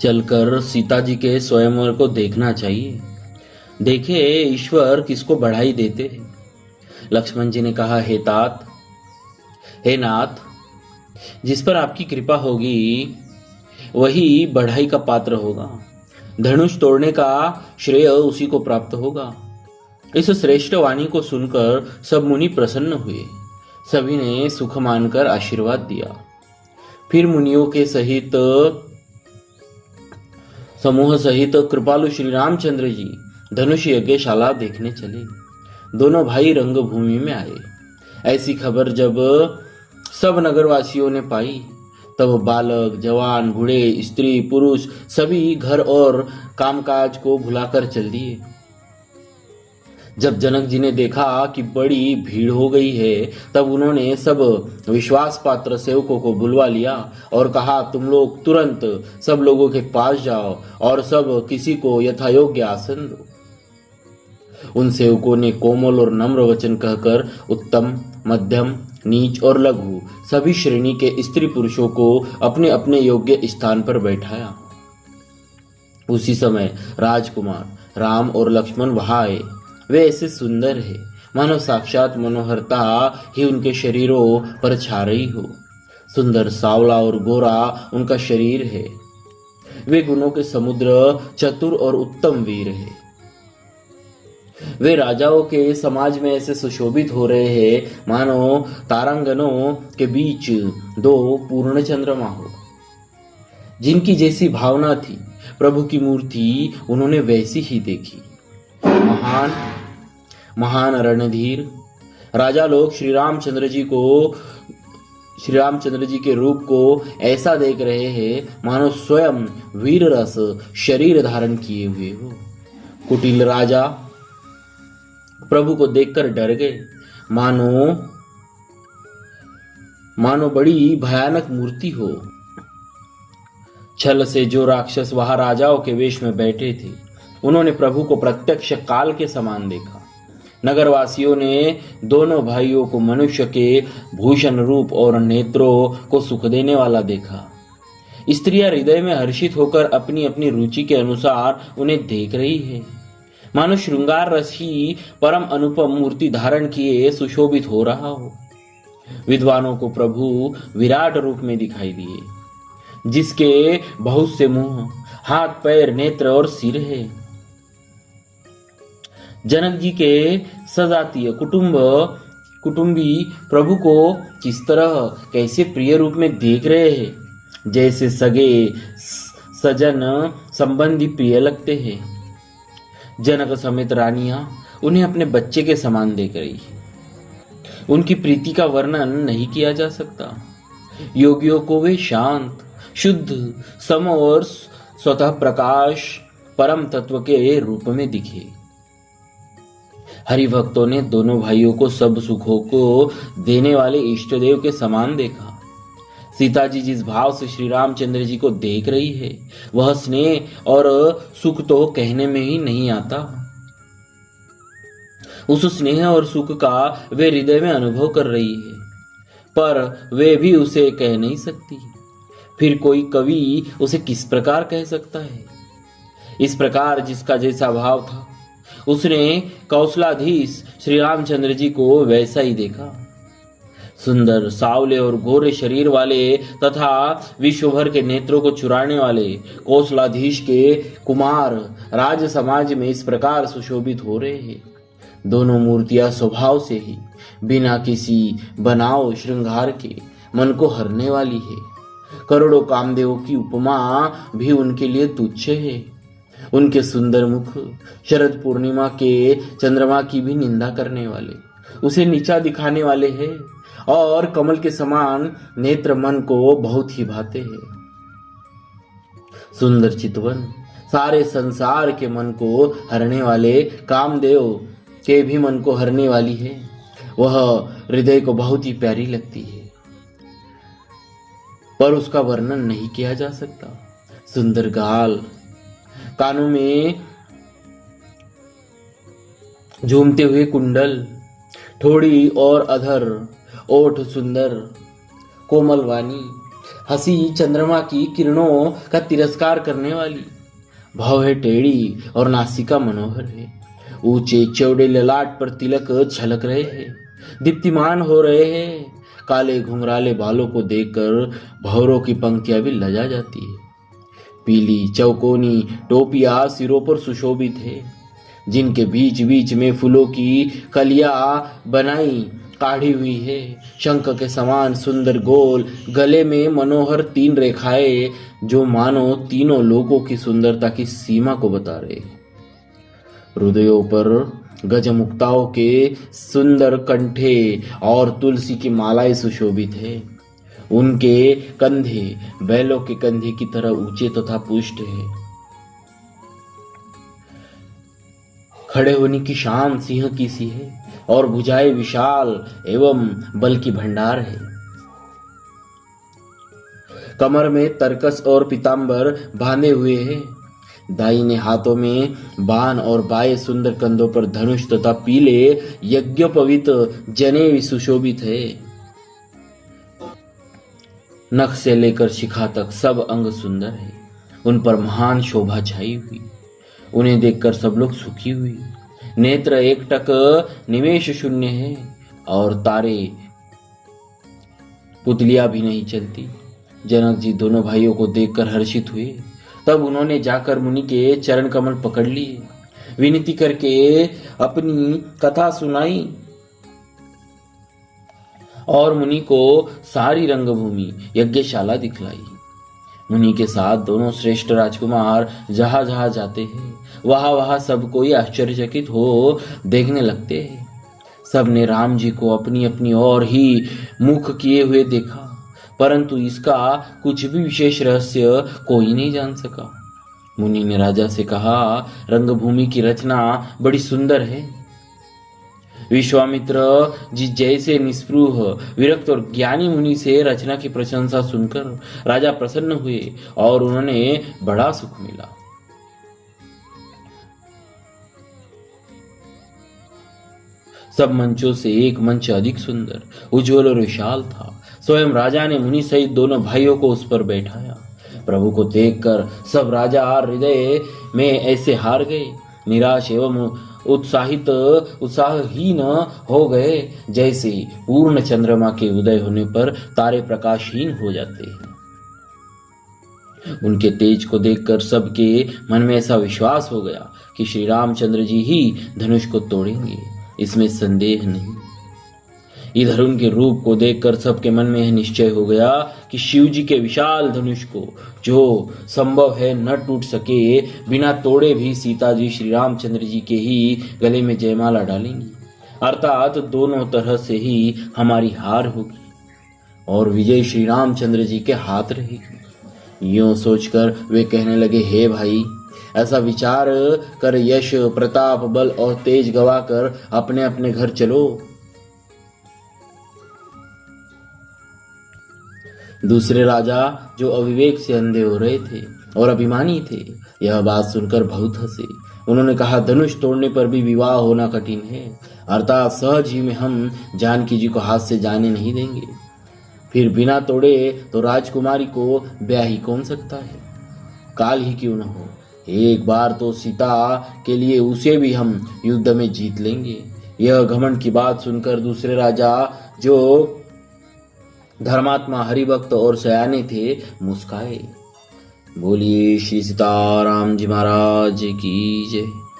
चलकर सीता जी के स्वयंवर को देखना चाहिए। देखे ईश्वर किसको बढ़ाई देते हैं। लक्ष्मण जी ने कहा, हे नाथ, जिस पर आपकी कृपा होगी वही बढ़ाई का पात्र होगा। धनुष तोड़ने का श्रेय उसी को प्राप्त होगा। इस श्रेष्ठ वाणी को सुनकर सब मुनि प्रसन्न हुए। सभी ने सुख मानकर आशीर्वाद दिया। फिर मुनियों के सहित समूह सहित कृपालु श्री रामचंद्र जी धनुष यज्ञशाला देखने चले। दोनों भाई रंगभूमि में आए। ऐसी खबर जब सब नगरवासियों ने पाई तब बालक, जवान, बूढ़े, स्त्री, पुरुष सभी घर और कामकाज को भुलाकर चल दिए। जब जनक जी ने देखा कि बड़ी भीड़ हो गई है तब उन्होंने सब विश्वास पात्र सेवकों को बुलवा लिया और कहा, तुम लोग तुरंत सब लोगों के पास जाओ और सब किसी को यथायोग्य आसन दो। उन सेवकों ने कोमल और नम्र वचन कहकर उत्तम, मध्यम, नीच और लघु सभी श्रेणी के स्त्री पुरुषों को अपने अपने योग्य स्थान पर बैठाया। उसी समय राजकुमार राम और लक्ष्मण वहां आए। वे ऐसे सुंदर है मानो साक्षात मनोहरता ही उनके शरीरों पर छा रही हो। सुंदर, सावला और गोरा उनका शरीर है। वे गुणों के समुद्र, चतुर और उत्तम वीर है। वे राजाओं के समाज में ऐसे सुशोभित हो रहे हैं मानो तारांगनों के बीच दो पूर्ण चंद्रमा हो। जिनकी जैसी भावना थी प्रभु की मूर्ति उन्होंने वैसी ही देखी। महान रणधीर राजा लोग श्री रामचंद्र जी के रूप को ऐसा देख रहे हैं मानो स्वयं वीर रस शरीर धारण किए हुए हो। कुटिल राजा प्रभु को देखकर डर गए। मानो बड़ी भयानक मूर्ति हो। छल से जो राक्षस वहां राजाओं के वेश में बैठे थे उन्होंने प्रभु को प्रत्यक्ष काल के समान देखा। नगरवासियों ने दोनों भाइयों को मनुष्य के भूषण रूप और नेत्रों को सुख देने वाला देखा। स्त्रियां हृदय में हर्षित होकर अपनी अपनी रुचि के अनुसार उन्हें देख रही है। मानो श्रृंगार रस ही परम अनुपम मूर्ति धारण किए सुशोभित हो रहा हो। विद्वानों को प्रभु विराट रूप में दिखाई दिए, जिसके बहुत से मुंह, हाथ, पैर, नेत्र और सिर है। जनक जी के सजातीय कुटुंबी प्रभु को किस तरह कैसे प्रिय रूप में देख रहे हैं, जैसे सगे सजन संबंधी प्रिय लगते हैं। जनक समेत रानियां उन्हें अपने बच्चे के समान देख रही है। उनकी प्रीति का वर्णन नहीं किया जा सकता। योगियों को वे शांत, शुद्ध, सम और स्वतः प्रकाश परम तत्व के रूप में दिखे। हरि भक्तों ने दोनों भाइयों को सब सुखों को देने वाले इष्ट देव के समान देखा। सीता जी जिस भाव से श्री रामचंद्र जी को देख रही है वह स्नेह और सुख तो कहने में ही नहीं आता। उस स्नेह और सुख का वे हृदय में अनुभव कर रही है, पर वे भी उसे कह नहीं सकती। फिर कोई कवि उसे किस प्रकार कह सकता है। इस प्रकार जिसका जैसा भाव था उसने कौशलाधीश श्री रामचंद्र जी को वैसा ही देखा। सुंदर, सावले और गोरे शरीर वाले तथा विश्व भर के नेत्रों को चुराने वाले कौशलाधीश के कुमार राज समाज में इस प्रकार सुशोभित हो रहे हैं। दोनों मूर्तियां स्वभाव से ही बिना किसी बनाव श्रृंगार के मन को हरने वाली है। करोड़ों कामदेवों की उपमा भी उनके लिए तुच्छ है। उनके सुंदर मुख शरद पूर्णिमा के चंद्रमा की भी निंदा करने वाले, उसे नीचा दिखाने वाले हैं और कमल के समान नेत्र मन को बहुत ही भाते हैं। सुंदर चितवन सारे संसार के मन को हरने वाले कामदेव के भी मन को हरने वाली है। वह हृदय को बहुत ही प्यारी लगती है, पर उसका वर्णन नहीं किया जा सकता। सुंदर गाल, कानों में झूमते हुए कुंडल, ठोड़ी और अधर, ओठ सुंदर, कोमल वाणी, हंसी चंद्रमा की किरणों का तिरस्कार करने वाली, भाव है टेढ़ी और नासिका मनोहर है। ऊंचे चौड़े ललाट पर तिलक झलक रहे हैं, दीप्तिमान हो रहे हैं। काले घुंघराले बालों को देखकर भौरों की पंक्तियां भी लजा जाती है। पीली चौकोनी टोपियां सिरों पर सुशोभित है, जिनके बीच बीच में फूलों की कलियां बनाई काढ़ी हुई है। शंख के समान सुंदर गोल गले में मनोहर 3 रेखाएं जो मानो तीनों लोगों की सुंदरता की सीमा को बता रहे हैं। हृदयों पर गजमुक्ताओं के सुंदर कंठे और तुलसी की मालाएं सुशोभित है। उनके कंधे बैलों के कंधे की तरह ऊंचे तथा पुष्ट है। खड़े होने की शान सिंह की सी है और भुजाएं विशाल एवं बल की भंडार है। कमर में तरकस और पीतांबर बांधे हुए हैं। दाहिने हाथों में बाण और बाएं सुंदर कंधों पर धनुष तथा पीले यज्ञोपवीत जने सुशोभित है। नख से लेकर शिखा तक सब अंग सुंदर है। उन पर महान शोभा छाई हुई। उन्हें देखकर सब लोग सुखी हुए। नेत्र एकटक निमेष शून्य है और तारे पुतलियां भी नहीं चलती। जनक जी दोनों भाइयों को देखकर हर्षित हुए। तब उन्होंने जाकर मुनि के चरण कमल पकड़ लिए, विनती करके अपनी कथा सुनाई और मुनि को सारी रंगभूमि यज्ञशाला दिखलाई। मुनि के साथ दोनों श्रेष्ठ राजकुमार जहां जहां जाते हैं वहां वहां सब कोई आश्चर्यचकित हो देखने लगते हैं। सबने राम जी को अपनी अपनी ओर ही मुख किए हुए देखा, परंतु इसका कुछ भी विशेष रहस्य कोई नहीं जान सका। मुनि ने राजा से कहा, रंगभूमि की रचना बड़ी सुंदर है। विश्वामित्र जी जैसे निस्पृह विरक्त और ज्ञानी मुनि से रचना की प्रशंसा सुनकर राजा प्रसन्न हुए और उन्होंने बड़ा सुख मिला। सब मंचों से एक मंच अधिक सुंदर, उज्जवल और विशाल था। स्वयं राजा ने मुनि सहित दोनों भाइयों को उस पर बैठाया। प्रभु को देखकर सब राजा हृदय में ऐसे हार गए, निराश एवं उत्साहहीन हो गए जैसे पूर्ण चंद्रमा के उदय होने पर तारे प्रकाशहीन हो जाते हैं। उनके तेज को देखकर सबके मन में ऐसा विश्वास हो गया कि श्री रामचंद्र जी ही धनुष को तोड़ेंगे, इसमें संदेह नहीं। इधर उनके रूप को देखकर सबके मन में यह निश्चय हो गया कि शिव जी के विशाल धनुष को जो संभव है न टूट सके, बिना तोड़े भी सीता जी श्री रामचंद्र जी के ही गले में जयमाला डालेंगी, अर्थात दोनों तरह से ही हमारी हार होगी और विजय श्री रामचंद्र जी के हाथ रहेगी। यूं सोचकर वे कहने लगे, हे भाई, ऐसा विचार कर यश प्रताप बल और तेज गवाकर अपने अपने घर चलो। दूसरे राजा जो अविवेक से अंधे हो रहे थे और अभिमानी थे, यह बात सुनकर बहुत हंसे। उन्होंने कहा, धनुष तोड़ने पर भी विवाह होना कठिन है, अर्थात सहज ही में हम जानकी जी को हाथ से जाने नहीं देंगे। फिर बिना तोड़े तो राजकुमारी को ब्याह ही कौन सकता है, काल ही क्यों न हो। एक बार तो सीता के लिए उसे भी हम युद्ध में जीत लेंगे। यह घमंड की बात सुनकर दूसरे राजा जो धर्मात्मा हरिभक्त और सयाने थे मुस्काए। बोलिए श्री सीताराम जी महाराज की जय।